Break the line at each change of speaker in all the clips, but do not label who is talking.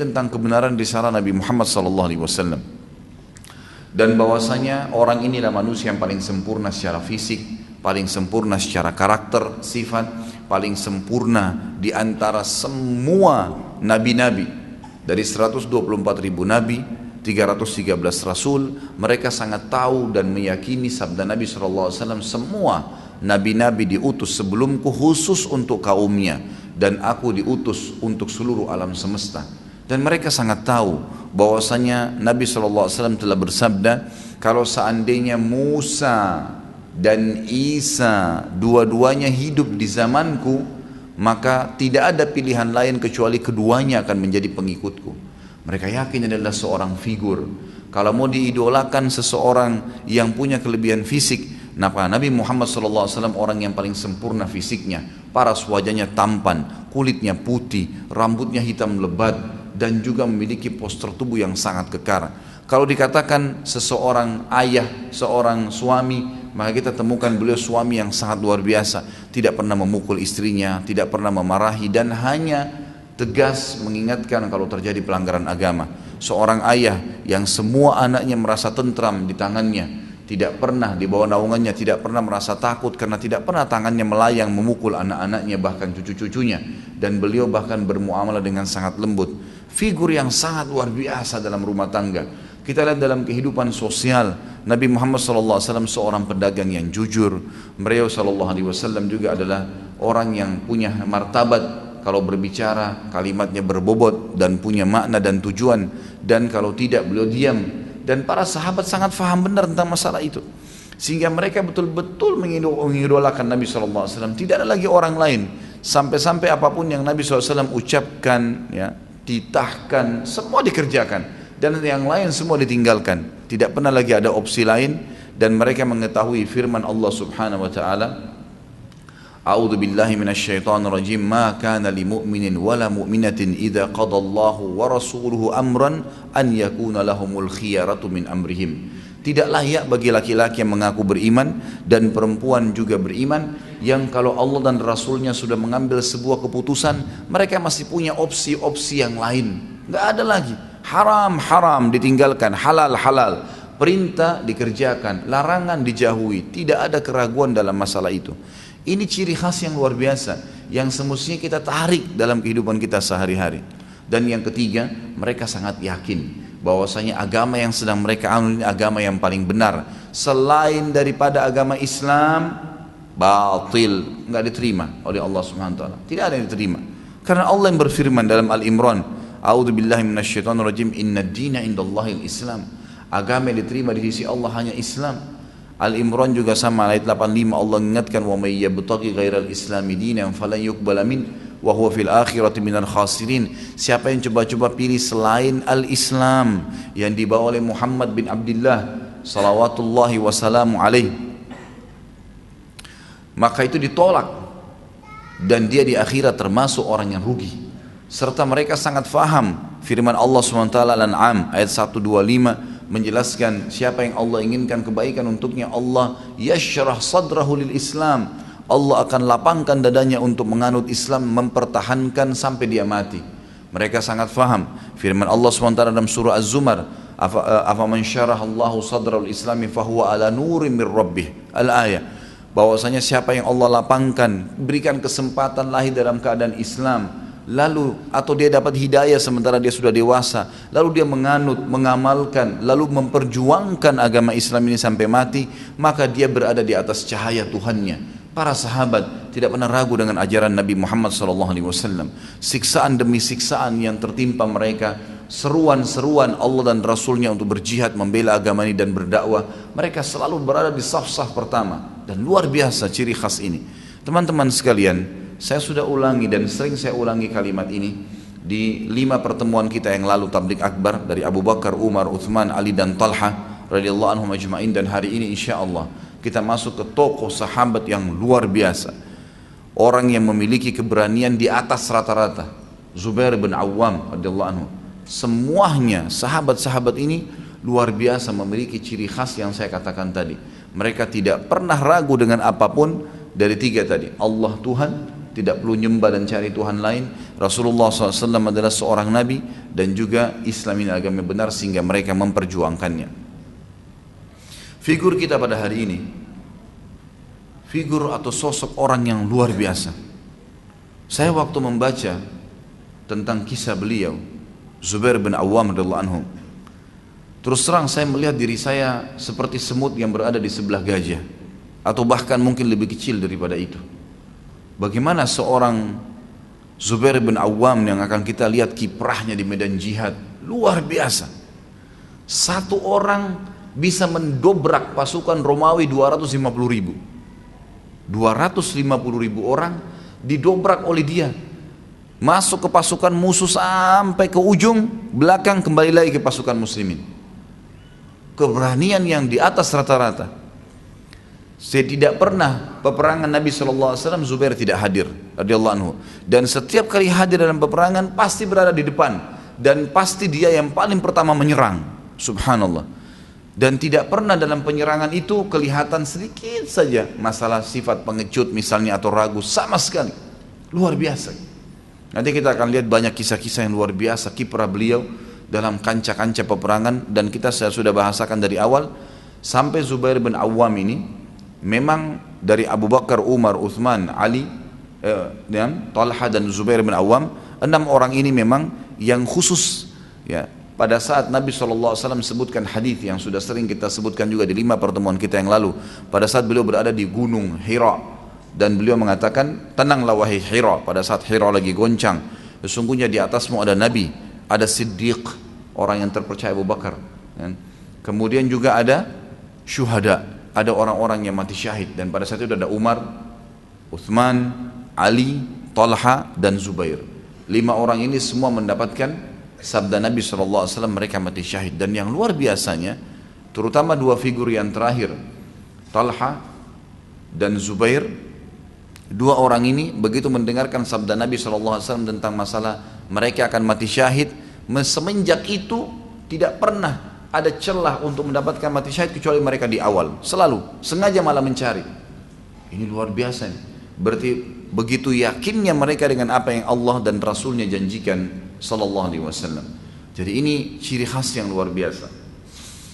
tentang kebenaran risalah Nabi Muhammad SAW, dan bahwasanya orang inilah manusia yang paling sempurna secara fisik, paling sempurna secara karakter, sifat, paling sempurna di antara semua nabi-nabi. Dari 124.000 nabi, 313 rasul, mereka sangat tahu dan meyakini sabda Nabi SAW, semua nabi-nabi diutus sebelumku khusus untuk kaumnya, dan aku diutus untuk seluruh alam semesta. Dan mereka sangat tahu bahwasanya Nabi SAW telah bersabda, kalau seandainya Musa dan Isa dua-duanya hidup di zamanku, maka tidak ada pilihan lain kecuali keduanya akan menjadi pengikutku. Mereka yakin adalah seorang figur. Kalau mau diidolakan seseorang yang punya kelebihan fisik, Nabi Muhammad SAW orang yang paling sempurna fisiknya, paras wajahnya tampan, kulitnya putih, rambutnya hitam lebat, dan juga memiliki postur tubuh yang sangat kekar. Kalau dikatakan seseorang ayah, seorang suami, maka kita temukan beliau suami yang sangat luar biasa, tidak pernah memukul istrinya, tidak pernah memarahi, dan hanya tegas mengingatkan kalau terjadi pelanggaran agama. Seorang ayah yang semua anaknya merasa tentram di tangannya, tidak pernah di bawah naungannya, tidak pernah merasa takut karena tidak pernah tangannya melayang memukul anak-anaknya, bahkan cucu-cucunya, dan beliau bahkan bermuamalah dengan sangat lembut. Figur yang sangat luar biasa dalam rumah tangga. Kita lihat dalam kehidupan sosial, Nabi Muhammad SAW seorang pedagang yang jujur. Beliau SAW juga adalah orang yang punya martabat. Kalau berbicara kalimatnya berbobot dan punya makna dan tujuan, dan kalau tidak beliau diam. Dan para sahabat sangat faham benar tentang masalah itu, sehingga mereka betul-betul mengidolakan Nabi SAW. Tidak ada lagi orang lain, sampai-sampai apapun yang Nabi SAW ucapkan, ya, ditahkan, semua dikerjakan, dan yang lain semua ditinggalkan. Tidak pernah lagi ada opsi lain. Dan mereka mengetahui firman Allah Subhanahu wa ta'ala, A'udzu billahi minasyaitonir rajim, ma kana lil mu'minin wala mu'minatin idza qadallahu wa rasuluhu amran an yakuna lahumul khiyaratu min amrihim. Tidak layak bagi laki-laki yang mengaku beriman dan perempuan juga beriman, yang kalau Allah dan Rasulnya sudah mengambil sebuah keputusan, mereka masih punya opsi-opsi yang lain. Nggak ada lagi. Haram, haram ditinggalkan, halal, halal. Perintah dikerjakan, larangan dijauhi. Tidak ada keraguan dalam masalah itu. Ini ciri khas yang luar biasa, yang semestinya kita tarik dalam kehidupan kita sehari-hari. Dan yang ketiga, mereka sangat yakin bahwasanya agama yang sedang mereka anut ini agama yang paling benar. Selain daripada agama Islam, batil, nggak diterima oleh Allah Subhanahu wa taala. Tidak ada yang diterima. Karena Allah yang berfirman dalam Al-Imran, A'udzu billahi minasyaitonir rajim, innad dina indallahil Islam. Agama yang diterima di sisi Allah hanya Islam. Al-Imran juga sama, ayat 85, Allah ingatkan, wa may yabtaghi ghairal islami dinan falan yuqbala min wa huwa fil akhirati minal khasirin. Siapa yang coba-coba pilih selain al-Islam yang dibawa oleh Muhammad bin Abdullah salawatullahi wassalamu alaih, maka itu ditolak, dan dia di akhirat termasuk orang yang rugi. Serta mereka sangat faham firman Allah SWT Al-An'am ayat 125 menjelaskan siapa yang Allah inginkan kebaikan untuknya, Allah yashrah sadrahu lil Islam, Allah akan lapangkan dadanya untuk menganut Islam, mempertahankan sampai dia mati. Mereka sangat faham firman Allah SWT dalam surah Az-Zumar, afaman syarah Allahu sadrahu lil Islami fahuwa ala nurim mir rabbih, al-ayah, bahwasanya siapa yang Allah lapangkan, berikan kesempatan lahir dalam keadaan Islam, lalu atau dia dapat hidayah sementara dia sudah dewasa, lalu dia menganut, mengamalkan, lalu memperjuangkan agama Islam ini sampai mati, maka dia berada di atas cahaya Tuhannya. Para sahabat tidak pernah ragu dengan ajaran Nabi Muhammad SAW. Siksaan demi siksaan yang tertimpa mereka, seruan-seruan Allah dan Rasulnya untuk berjihad membela agama ini dan berdakwah, mereka selalu berada di saf-saf pertama. Dan luar biasa ciri khas ini. Teman-teman sekalian, saya sudah ulangi dan sering saya ulangi kalimat ini di 5 pertemuan kita yang lalu tabligh akbar dari Abu Bakar, Umar, Uthman, Ali dan Talha radhiyallahu anhum ajma'in, dan hari ini insyaallah kita masuk ke tokoh sahabat yang luar biasa, orang yang memiliki keberanian di atas rata-rata, Zubair bin Awam radhiyallahu anhu. Semuanya sahabat-sahabat ini luar biasa, memiliki ciri khas yang saya katakan tadi. Mereka tidak pernah ragu dengan apapun dari 3 tadi, Allah Tuhan, tidak perlu nyembah dan cari Tuhan lain. Rasulullah SAW adalah seorang nabi dan juga Islam ini agama benar sehingga mereka memperjuangkannya. Figur kita pada hari ini, figur atau sosok orang yang luar biasa. Saya waktu membaca tentang kisah beliau, Zubair bin Awam radhiyallahu anhu, terus terang saya melihat diri saya seperti semut yang berada di sebelah gajah, atau bahkan mungkin lebih kecil daripada itu. Bagaimana seorang Zubair bin Awam yang akan kita lihat kiprahnya di medan jihad, luar biasa. Satu orang bisa mendobrak pasukan Romawi 250.000. 250.000 orang didobrak oleh dia. Masuk ke pasukan musuh sampai ke ujung, belakang kembali lagi ke pasukan muslimin. Keberanian yang di atas rata-rata. Saya tidak pernah peperangan Nabi SAW Zubair tidak hadir radhiyallahu anhu, dan setiap kali hadir dalam peperangan pasti berada di depan dan pasti dia yang paling pertama menyerang, subhanallah. Dan tidak pernah dalam penyerangan itu kelihatan sedikit saja masalah sifat pengecut misalnya atau ragu, sama sekali. Luar biasa. Nanti kita akan lihat banyak kisah-kisah yang luar biasa kiprah beliau dalam kancah-kancah peperangan, dan kita sudah bahasakan dari awal sampai Zubair bin Awam ini memang dari Abu Bakar, Umar, Uthman, Ali, dan Talha dan Zubair bin Awam, 6 orang ini memang yang khusus ya. Pada saat Nabi SAW sebutkan hadis yang sudah sering kita sebutkan juga di 5 pertemuan kita yang lalu, pada saat beliau berada di gunung Hira dan beliau mengatakan, tenanglah wahai Hira, pada saat Hira lagi goncang, sesungguhnya di atasmu ada Nabi, ada Siddiq, orang yang terpercaya Abu Bakar, kemudian juga ada syuhada, ada orang-orang yang mati syahid, dan pada saat itu ada Umar, Uthman, Ali, Talha dan Zubair. 5 orang ini semua mendapatkan sabda Nabi SAW, mereka mati syahid. Dan yang luar biasanya, terutama 2 figur yang terakhir, Talha dan Zubair, 2 orang ini begitu mendengarkan sabda Nabi SAW tentang masalah mereka akan mati syahid, semenjak itu tidak pernah ada celah untuk mendapatkan mati syahid kecuali mereka di awal, selalu sengaja malah mencari. Ini luar biasa nih. Berarti begitu yakinnya mereka dengan apa yang Allah dan Rasulnya janjikan sallallahu alaihi wasallam. Jadi ini ciri khas yang luar biasa.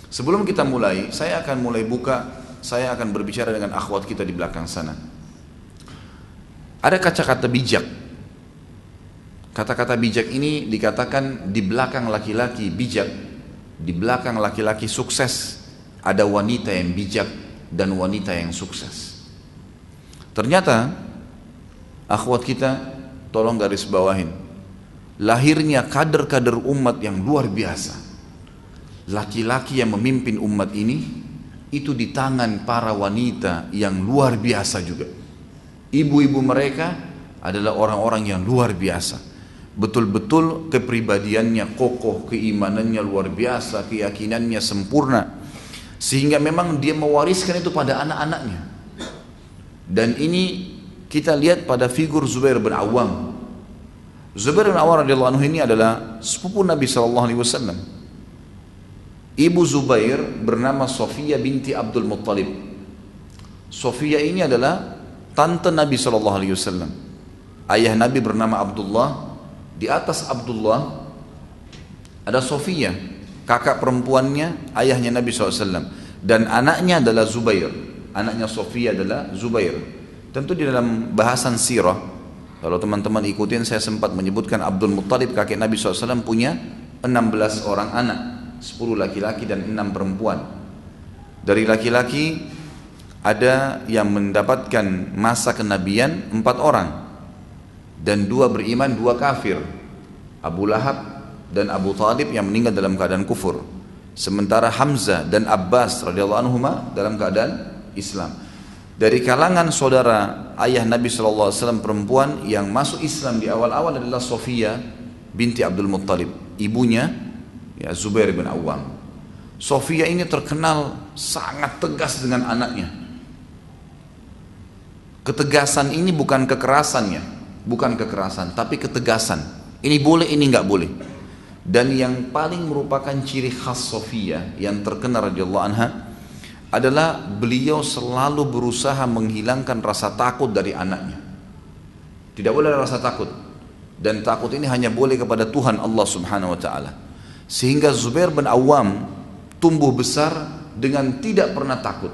Sebelum kita mulai, saya akan berbicara dengan akhwat kita di belakang sana. Ada kata-kata bijak. Kata-kata bijak ini dikatakan di belakang laki-laki bijak, di belakang laki-laki sukses ada wanita yang bijak dan wanita yang sukses. Ternyata akhwat kita tolong garis bawahin, lahirnya kader-kader umat yang luar biasa. Laki-laki yang memimpin umat ini itu di tangan para wanita yang luar biasa juga. Ibu-ibu mereka adalah orang-orang yang luar biasa. Betul-betul kepribadiannya kokoh, keimanannya luar biasa, keyakinannya sempurna, sehingga memang dia mewariskan itu pada anak-anaknya. Dan ini kita lihat pada figur Zubair bin Awam. Zubair bin Awam radhiyallahu anhu ini adalah sepupu Nabi SAW. Ibu Zubair bernama Sofia binti Abdul Muttalib. Sofia ini adalah tante Nabi SAW. Ayah Nabi bernama Abdullah. Di atas Abdullah ada Sofia, kakak perempuannya ayahnya Nabi SAW. Dan anaknya adalah Zubair. Anaknya Sofia adalah Zubair. Tentu di dalam bahasan sirah, kalau teman-teman ikutin, saya sempat menyebutkan Abdul Muttalib kakek Nabi SAW punya 16 orang anak, 10 laki-laki dan 6 perempuan. Dari laki-laki ada yang mendapatkan masa kenabian 4 orang, dan 2 beriman, 2 kafir, Abu Lahab dan Abu Talib yang meninggal dalam keadaan kufur. Sementara Hamzah dan Abbas radhiyallahu anhuma dalam keadaan Islam. Dari kalangan saudara ayah Nabi SAW perempuan yang masuk Islam di awal-awal adalah Sofia binti Abdul Muttalib, ibunya ya Zubair bin Awam. Sofia ini terkenal sangat tegas dengan anaknya. Ketegasan ini bukan kekerasannya, bukan kekerasan, tapi ketegasan. Ini boleh, ini nggak boleh. Dan yang paling merupakan ciri khas Sofia yang terkenal radhiyallahu anha adalah beliau selalu berusaha menghilangkan rasa takut dari anaknya. Tidak boleh ada rasa takut. Dan takut ini hanya boleh kepada Tuhan Allah Subhanahu wa taala. Sehingga Zubair bin Awam tumbuh besar dengan tidak pernah takut.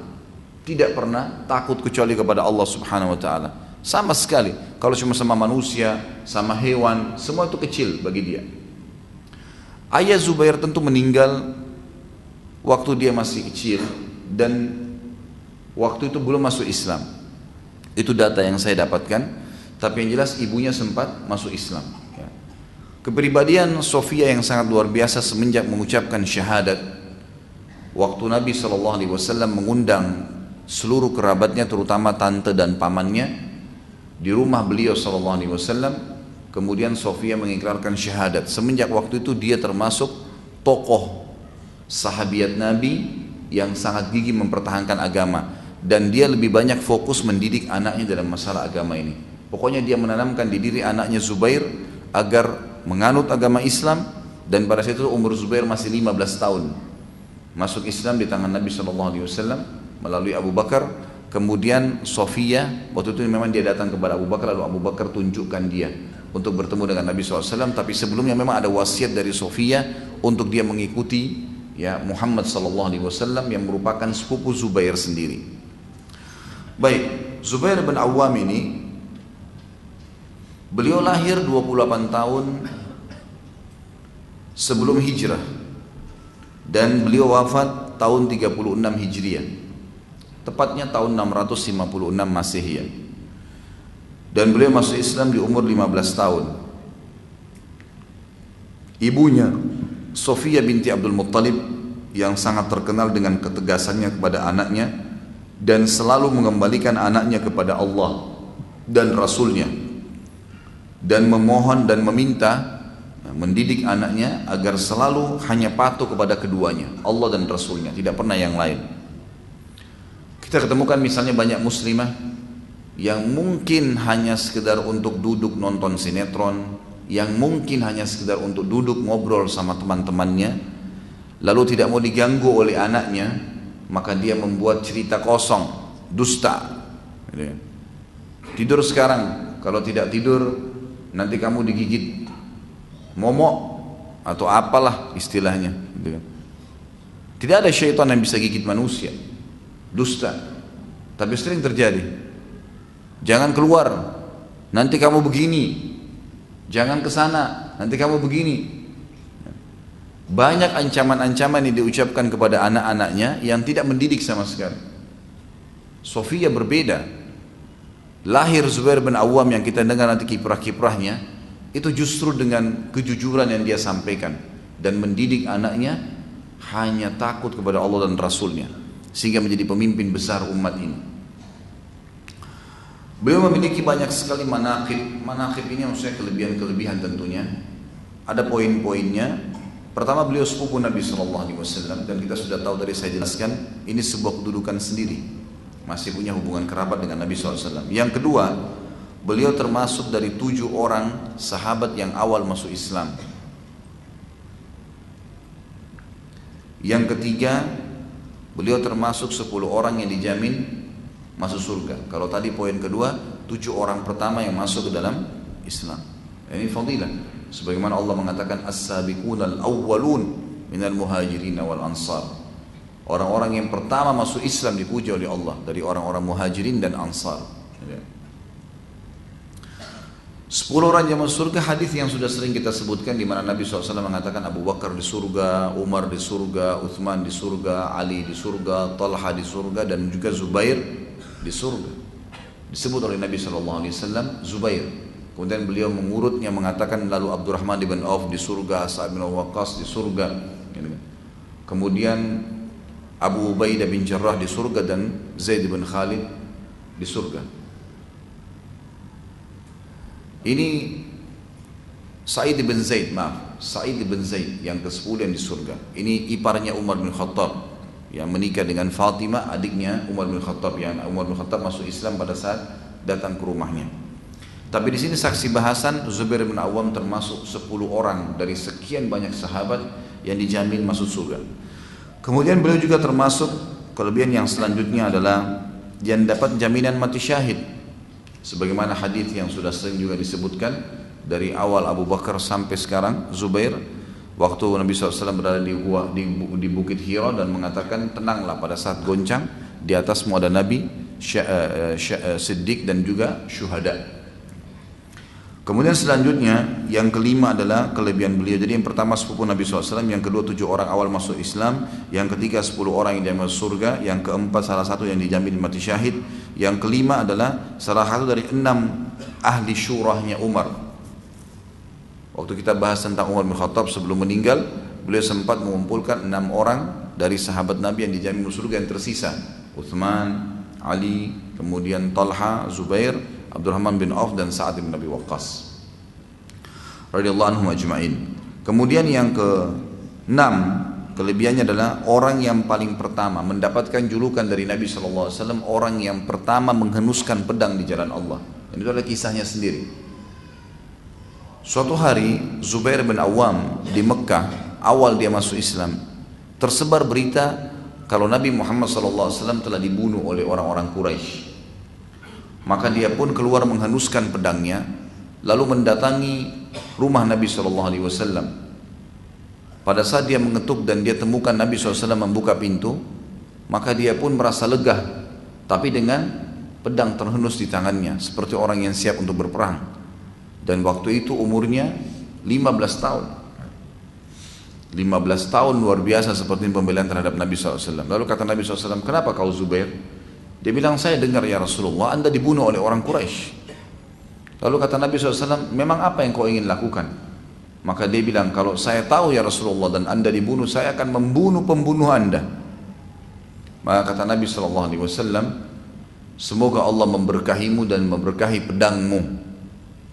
Tidak pernah takut kecuali kepada Allah Subhanahu wa taala. Sama sekali. Kalau cuma sama manusia, sama hewan, semua itu kecil bagi dia. Ayah Zubair tentu meninggal waktu dia masih kecil dan waktu itu belum masuk Islam. Itu data yang saya dapatkan. Tapi yang jelas ibunya sempat masuk Islam. Kepribadian Sofia yang sangat luar biasa semenjak mengucapkan syahadat. Waktu Nabi SAW mengundang seluruh kerabatnya, terutama tante dan pamannya, di rumah beliau SAW, kemudian Sofia mengikrarkan syahadat. Semenjak waktu itu dia termasuk tokoh sahabiat Nabi yang sangat gigih mempertahankan agama. Dan dia lebih banyak fokus mendidik anaknya dalam masalah agama ini. Pokoknya dia menanamkan di diri anaknya Zubair agar menganut agama Islam, dan pada saat itu umur Zubair masih 15 tahun. Masuk Islam di tangan Nabi SAW melalui Abu Bakar. Kemudian Sofia, waktu itu memang dia datang kepada Abu Bakar, lalu Abu Bakar tunjukkan dia untuk bertemu dengan Nabi SAW. Tapi sebelumnya memang ada wasiat dari Sofia untuk dia mengikuti ya Muhammad SAW yang merupakan sepupu Zubair sendiri. Baik, Zubair bin Awam ini beliau lahir 28 tahun sebelum hijrah dan beliau wafat tahun 36 Hijriah, tepatnya tahun 656 Masehiah. Dan beliau masuk Islam di umur 15 tahun. Ibunya Sofia binti Abdul Muttalib yang sangat terkenal dengan ketegasannya kepada anaknya dan selalu mengembalikan anaknya kepada Allah dan Rasulnya, dan memohon dan meminta mendidik anaknya agar selalu hanya patuh kepada keduanya, Allah dan Rasulnya, tidak pernah yang lain. Kita ketemukan misalnya banyak muslimah yang mungkin hanya sekedar untuk duduk nonton sinetron, yang mungkin hanya sekedar untuk duduk ngobrol sama teman-temannya, lalu tidak mau diganggu oleh anaknya, maka dia membuat cerita kosong, dusta. Tidur sekarang, kalau tidak tidur nanti kamu digigit momok atau apalah istilahnya. Tidak ada syaitan yang bisa gigit manusia. Dusta. Tapi sering terjadi. Jangan keluar, nanti kamu begini. Jangan ke sana, nanti kamu begini. Banyak ancaman-ancaman yang diucapkan kepada anak-anaknya yang tidak mendidik sama sekali. Sofia berbeda. Lahir Zubair bin Awam yang kita dengar nanti kiprah-kiprahnya, itu justru dengan kejujuran yang dia sampaikan dan mendidik anaknya hanya takut kepada Allah dan Rasulnya, sehingga menjadi pemimpin besar umat ini. Beliau memiliki banyak sekali manaqib. Manaqib ini maksudnya kelebihan-kelebihan tentunya. Ada poin-poinnya. Pertama, beliau sepupu Nabi SAW, dan kita sudah tahu tadi saya jelaskan, ini sebuah kedudukan sendiri. Masih punya hubungan kerabat dengan Nabi SAW. Yang kedua, beliau termasuk dari 7 orang sahabat yang awal masuk Islam. Yang ketiga, beliau termasuk 10 orang yang dijamin masuk surga. Kalau tadi poin kedua, 7 orang pertama yang masuk ke dalam Islam. Ini fadilah. Sebagaimana Allah mengatakan as-sabiqunal awwalun minal muhajirin wal ansar. Orang-orang yang pertama masuk Islam dipuji oleh Allah dari orang-orang muhajirin dan ansar. 10 orang yang masuk surga, hadis yang sudah sering kita sebutkan, di mana Nabi SAW mengatakan Abu Bakar di surga, Umar di surga, Uthman di surga, Ali di surga, Talha di surga, dan juga Zubair di surga. Disebut oleh Nabi SAW Zubair. Kemudian beliau mengurutnya mengatakan lalu Abdurrahman bin Auf di surga, Sa'ad bin Waqqas di surga. Kemudian Abu Ubaidah bin Jarrah di surga dan Zaid bin Khalid di surga. Ini Sa'id bin Zaid yang ke-10 yang di surga. Ini iparnya Umar bin Khattab yang menikah dengan Fatimah, adiknya Umar bin Khattab, yang Umar bin Khattab masuk Islam pada saat datang ke rumahnya. Tapi di sini saksi bahasan Zubair bin Awam termasuk 10 orang dari sekian banyak sahabat yang dijamin masuk surga. Kemudian beliau juga termasuk kelebihan yang selanjutnya adalah yang dapat jaminan mati syahid. Sebagaimana hadis yang sudah sering juga disebutkan dari awal Abu Bakar sampai sekarang Zubair, waktu Nabi SAW berada di Bukit Hira dan mengatakan tenanglah pada saat goncang, di atasmu ada Nabi, Siddiq dan juga syuhada. Kemudian selanjutnya yang kelima adalah kelebihan beliau. Jadi yang pertama sepupu Nabi SAW, yang kedua 7 orang awal masuk Islam, yang ketiga 10 orang yang dijamin masuk surga, yang keempat salah satu yang dijamin mati syahid, yang kelima adalah salah satu dari 6 ahli syurahnya Umar. Waktu kita bahas tentang Umar bin Khattab sebelum meninggal, beliau sempat mengumpulkan 6 orang dari sahabat Nabi yang dijamin masuk surga yang tersisa, Uthman, Ali, kemudian Talha, Zubair, Abdurrahman bin Auf dan Sa'ad bin Abi Waqqas radhiyallahu anhum ajma'in. Kemudian yang ke-6 kelebihannya adalah orang yang paling pertama mendapatkan julukan dari Nabi SAW, orang yang pertama menghenuskan pedang di jalan Allah. Dan itu adalah kisahnya sendiri. Suatu hari Zubair bin Awam di Mekah, awal dia masuk Islam, tersebar berita kalau Nabi Muhammad SAW telah dibunuh oleh orang-orang Quraisy. Maka dia pun keluar menghenuskan pedangnya, lalu mendatangi rumah Nabi SAW. Pada saat dia mengetuk dan dia temukan Nabi SAW membuka pintu, maka dia pun merasa lega, tapi dengan pedang terhenus di tangannya, seperti orang yang siap untuk berperang. Dan waktu itu umurnya 15 tahun. 15 tahun luar biasa seperti pembelaan terhadap Nabi SAW. Lalu kata Nabi SAW, kenapa kau Zubair? Dia bilang, saya dengar ya Rasulullah, Anda dibunuh oleh orang Quraisy. Lalu kata Nabi SAW, memang apa yang kau ingin lakukan? Maka dia bilang, kalau saya tahu ya Rasulullah dan Anda dibunuh, saya akan membunuh pembunuh Anda. Maka kata Nabi SAW, semoga Allah memberkahimu dan memberkahi pedangmu.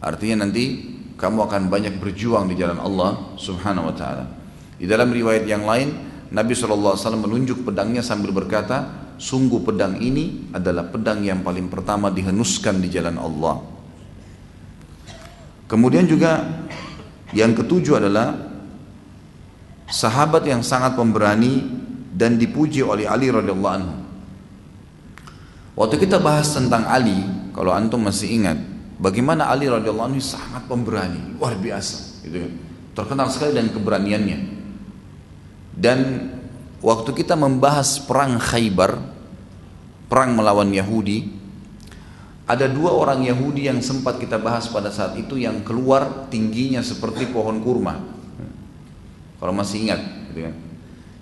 Artinya nanti kamu akan banyak berjuang di jalan Allah Subhanahu wa ta'ala. Di dalam riwayat yang lain, Nabi SAW menunjuk pedangnya sambil berkata, sungguh pedang ini adalah pedang yang paling pertama dihenuskan di jalan Allah. Kemudian juga yang ketujuh adalah sahabat yang sangat pemberani dan dipuji oleh Ali radhiyallahu anhu. Waktu kita bahas tentang Ali, kalau antum masih ingat, bagaimana Ali radhiyallahu anhu sangat pemberani, luar biasa, gitu kan? Terkenal sekali dengan keberaniannya. Dan waktu kita membahas perang Khaybar, perang melawan Yahudi, ada 2 orang Yahudi yang sempat kita bahas pada saat itu yang keluar tingginya seperti pohon kurma. Kalau masih ingat, gitu kan?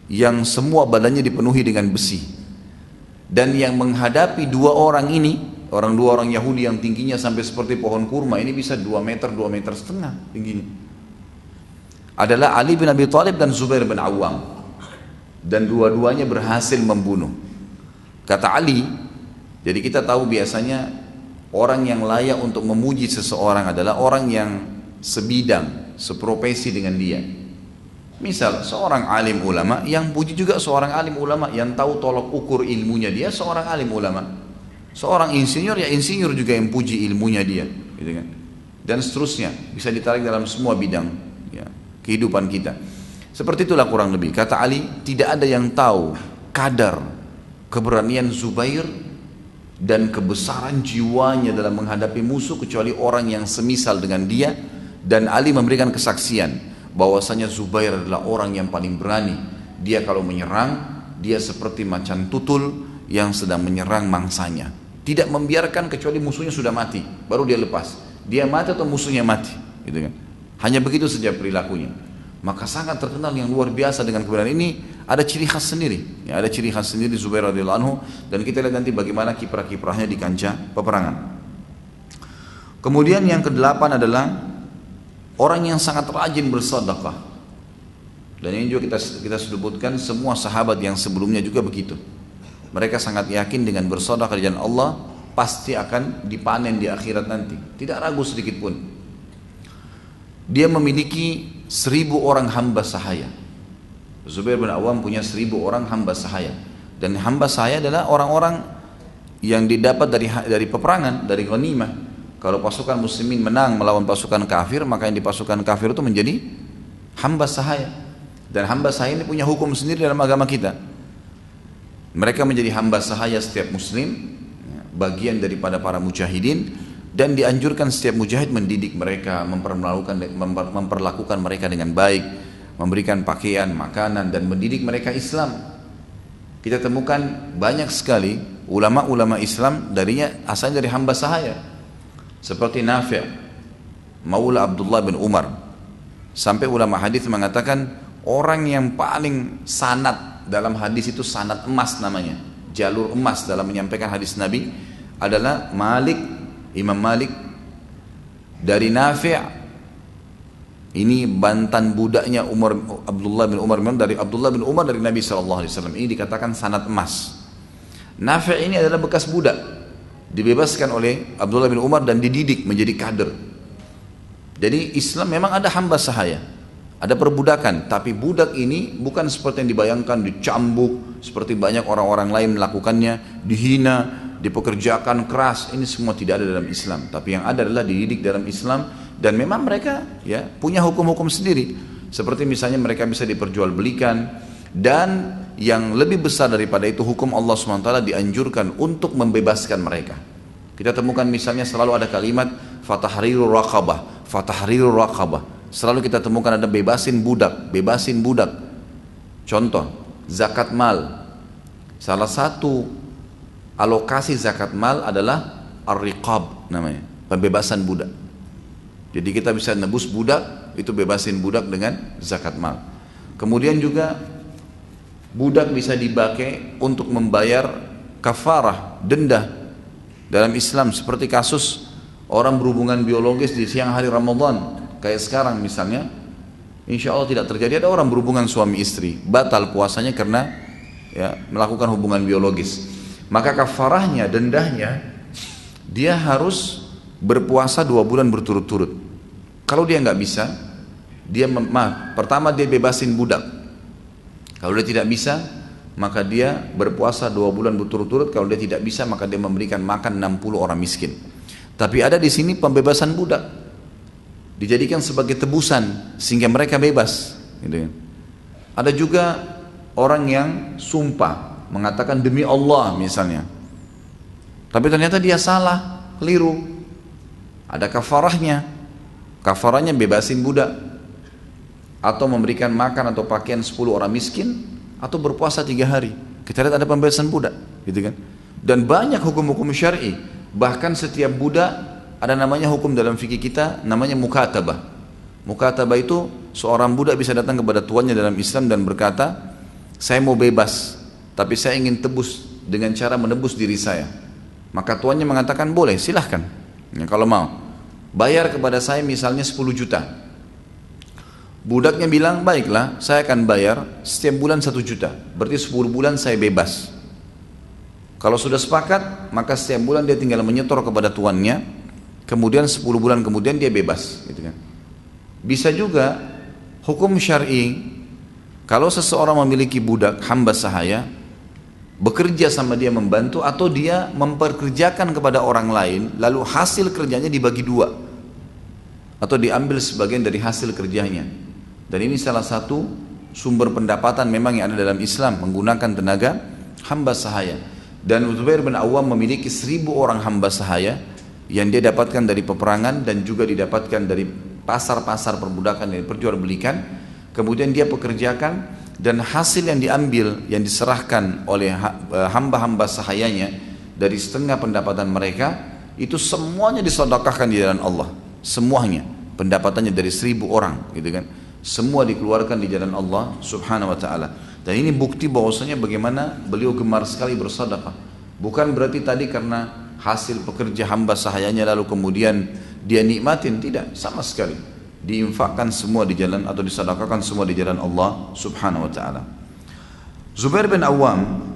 Yang semua badannya dipenuhi dengan besi. Dan yang menghadapi 2 orang ini, 2 orang Yahudi yang tingginya sampai seperti pohon kurma, ini bisa 2 meter, 2 meter setengah tingginya, adalah Ali bin Abi Thalib dan Zubair bin Awam. Dan dua-duanya berhasil membunuh. Kata Ali, jadi kita tahu biasanya orang yang layak untuk memuji seseorang adalah orang yang sebidang, seprofesi dengan dia. Misal seorang alim ulama yang puji juga seorang alim ulama yang tahu tolok ukur ilmunya dia seorang alim ulama. Seorang insinyur ya insinyur juga yang puji ilmunya dia, gitu kan? Dan seterusnya bisa ditarik dalam semua bidang ya, kehidupan kita. Seperti itulah kurang lebih. Kata Ali, tidak ada yang tahu kadar keberanian Zubair dan kebesaran jiwanya dalam menghadapi musuh kecuali orang yang semisal dengan dia. Dan Ali memberikan kesaksian bahwasanya Zubair adalah orang yang paling berani. Dia kalau menyerang, dia seperti macan tutul yang sedang menyerang mangsanya. Tidak membiarkan kecuali musuhnya sudah mati, baru dia lepas. Dia mati atau musuhnya mati, gitu kan? Hanya begitu saja perilakunya. Maka sangat terkenal yang luar biasa dengan keberanian ini. Ada ciri khas sendiri ya, ada ciri khas sendiri Zubair radhiyallahu anhu. Dan kita lihat nanti bagaimana kiprah-kiprahnya di kancah peperangan. Kemudian yang ke-8 adalah orang yang sangat rajin bersedekah. Dan ini juga kita sebutkan semua sahabat yang sebelumnya juga begitu. Mereka sangat yakin dengan bersedekah di jalan Allah pasti akan dipanen di akhirat nanti, tidak ragu sedikit pun. Dia memiliki 1000 orang hamba sahaya. Zubair bin Awam punya 1000 orang hamba sahaya. Dan hamba sahaya adalah orang-orang yang didapat dari peperangan, dari ghanimah. Kalau pasukan muslimin menang melawan pasukan kafir, maka yang di pasukan kafir itu menjadi hamba sahaya. Dan hamba sahaya ini punya hukum sendiri dalam agama kita. Mereka menjadi hamba sahaya setiap muslim, bagian daripada para mujahidin. Dan dianjurkan setiap mujahid mendidik mereka, memperlakukan mereka dengan baik, memberikan pakaian, makanan, dan mendidik mereka Islam. Kita temukan banyak sekali ulama-ulama Islam asalnya dari hamba sahaya, seperti Nafi', Maula Abdullah bin Umar. Sampai ulama hadis mengatakan orang yang paling sanad dalam hadis itu sanad emas namanya, jalur emas dalam menyampaikan hadis Nabi adalah Imam Malik dari Nafi'. Ini bantan budaknya Abdullah bin Umar, dari Abdullah bin Umar dari Nabi SAW. Ini dikatakan sanad emas. Nafi' ini adalah bekas budak, dibebaskan oleh Abdullah bin Umar dan dididik menjadi kader. Jadi Islam memang ada hamba sahaya, ada perbudakan, tapi budak ini bukan seperti yang dibayangkan, dicambuk seperti banyak orang-orang lain melakukannya, dihina, dipekerjakan keras. Ini semua tidak ada dalam Islam, tapi yang ada adalah dididik dalam Islam. Dan memang mereka punya hukum-hukum sendiri, seperti misalnya mereka bisa diperjualbelikan, dan yang lebih besar daripada itu hukum Allah SWT dianjurkan untuk membebaskan mereka. Kita temukan misalnya selalu ada kalimat fatahrirur raqabah, selalu kita temukan ada bebasin budak. Contoh, zakat mal. Salah satu alokasi zakat mal adalah ar-riqab namanya, pembebasan budak. Jadi kita bisa nebus budak, itu bebasin budak dengan zakat mal. Kemudian juga budak bisa dipakai untuk membayar kafarah, denda dalam Islam, seperti kasus orang berhubungan biologis di siang hari Ramadan kayak sekarang misalnya, insya Allah tidak terjadi. Ada orang berhubungan suami istri, batal puasanya karena melakukan hubungan biologis, maka kafarahnya, dendahnya, dia harus berpuasa 2 bulan berturut-turut. Kalau dia nggak bisa, pertama dia bebasin budak. Kalau dia tidak bisa, maka dia berpuasa 2 bulan berturut-turut. Kalau dia tidak bisa, maka dia memberikan makan 60 orang miskin. Tapi ada di sini pembebasan budak, dijadikan sebagai tebusan sehingga mereka bebas. Gitu. Ada juga orang yang sumpah mengatakan demi Allah misalnya, tapi ternyata dia salah, keliru. Ada kafarahnya bebasin budak, atau memberikan makan atau pakaian 10 orang miskin, atau berpuasa 3 hari. Kita lihat ada pembebasan budak, gitu kan? Dan banyak hukum-hukum syar'i. Bahkan setiap budak ada namanya hukum dalam fikih kita, namanya mukatabah. Mukatabah itu seorang budak bisa datang kepada tuannya dalam Islam dan berkata, saya mau bebas, tapi saya ingin tebus dengan cara menebus diri saya. Maka tuannya mengatakan boleh, silahkan. Kalau mau bayar kepada saya misalnya 10 juta. Budaknya bilang, baiklah, saya akan bayar setiap bulan 1 juta. Berarti 10 bulan saya bebas. Kalau sudah sepakat, maka setiap bulan dia tinggal menyetor kepada tuannya. Kemudian 10 bulan kemudian dia bebas, gitu kan. Bisa juga hukum syar'i, kalau seseorang memiliki budak hamba sahaya, bekerja sama dia, membantu, atau dia memperkerjakan kepada orang lain, lalu hasil kerjanya dibagi 2, atau diambil sebagian dari hasil kerjanya. Dan ini salah satu sumber pendapatan memang yang ada dalam Islam, menggunakan tenaga hamba sahaya. Dan Zubair bin Awam memiliki 1000 orang hamba sahaya yang dia dapatkan dari peperangan dan juga didapatkan dari pasar-pasar perbudakan yang diperjualbelikan. Kemudian dia pekerjakan, dan hasil yang diambil, yang diserahkan oleh hamba-hamba sahayanya dari setengah pendapatan mereka, itu semuanya disedekahkan di jalan Allah. Semuanya, pendapatannya dari 1000 orang, gitu kan, semua dikeluarkan di jalan Allah subhanahu wa ta'ala. Dan ini bukti bahwasanya bagaimana beliau gemar sekali bersedekah. Bukan berarti tadi karena hasil pekerja hamba sahayanya lalu kemudian dia nikmatin, tidak, sama sekali diinfakkan semua di jalan, atau disedekahkan semua di jalan Allah subhanahu wa ta'ala. Zubair bin Awam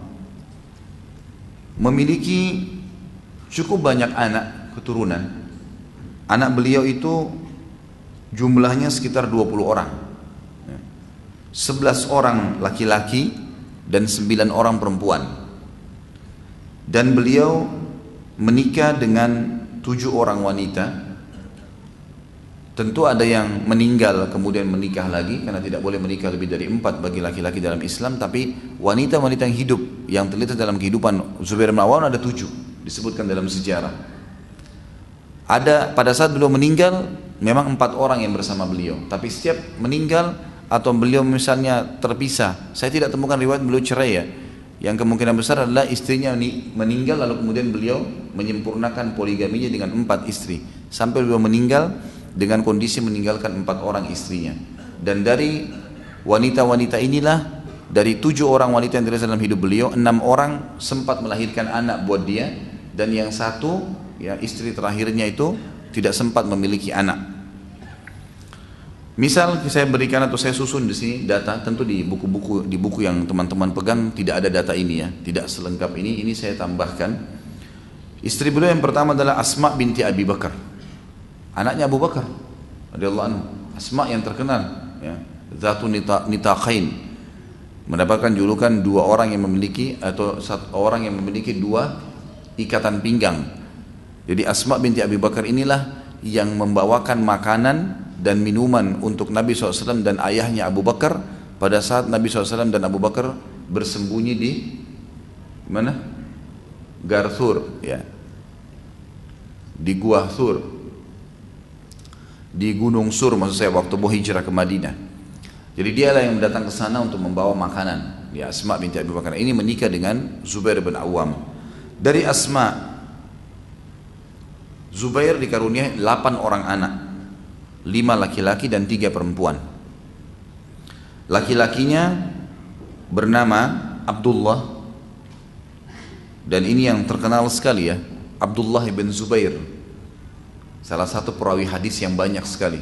memiliki cukup banyak anak keturunan. Anak beliau itu jumlahnya sekitar 20 orang, 11 orang laki-laki dan 9 orang perempuan. Dan beliau menikah dengan 7 orang wanita. Tentu ada yang meninggal kemudian menikah lagi, karena tidak boleh menikah lebih dari 4 bagi laki-laki dalam Islam. Tapi wanita-wanita yang hidup, yang terlihat dalam kehidupan Zubair bin Awam ada 7, disebutkan dalam sejarah. Ada pada saat beliau meninggal, memang 4 orang yang bersama beliau. Tapi setiap meninggal atau beliau misalnya terpisah, saya tidak temukan riwayat beliau cerai ya. Yang kemungkinan besar adalah istrinya meninggal lalu kemudian beliau menyempurnakan poligaminya dengan 4 istri. Sampai beliau meninggal dengan kondisi meninggalkan 4 orang istrinya. Dan dari wanita-wanita inilah, dari 7 orang wanita yang terlihat dalam hidup beliau, 6 orang sempat melahirkan anak buat dia, dan yang satu, ya istri terakhirnya itu tidak sempat memiliki anak. Misal saya berikan atau saya susun di sini data, tentu di buku-buku, di buku yang teman-teman pegang tidak ada data ini ya, tidak selengkap ini saya tambahkan. Istri beliau yang pertama adalah Asma binti Abi Bakar, anaknya Abu Bakar radhiyallahu anhu. Asma yang terkenal ya, Zatu Nitaqain, mendapatkan julukan 2 orang yang memiliki, atau 1 orang yang memiliki 2 ikatan pinggang. Jadi Asma binti Abi Bakar inilah yang membawakan makanan dan minuman untuk Nabi SAW dan ayahnya Abu Bakar pada saat Nabi SAW dan Abu Bakar bersembunyi di mana? Gar Thur ya, di Gua Thur, di Gunung Sur maksud saya, waktu mau hijrah ke Madinah. Jadi dialah yang datang ke sana untuk membawa makanan. Ya, Asma binti Abi Bakar ini menikah dengan Zubair bin Awam. Dari Asma, Zubair dikaruniai 8 orang anak, 5 laki-laki dan 3 perempuan. Laki-lakinya bernama Abdullah, dan ini yang terkenal sekali ya, Abdullah bin Zubair, salah satu perawi hadis yang banyak sekali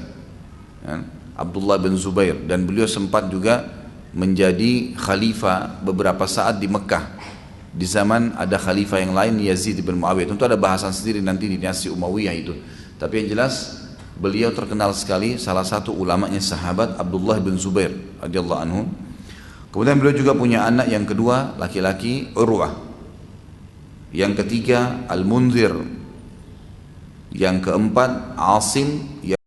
ya, Abdullah bin Zubair, dan beliau sempat juga menjadi khalifah beberapa saat di Mekah di zaman ada khalifah yang lain, Yazid bin Muawiyah. Tentu ada bahasan sendiri nanti di dinasti Umayyah itu, tapi yang jelas beliau terkenal sekali, salah satu ulamanya sahabat Abdullah bin Zubair radhiyallahu anhu. Kemudian beliau juga punya anak yang kedua laki-laki, Urwah, yang ketiga Al-Munzir, yang keempat Asim,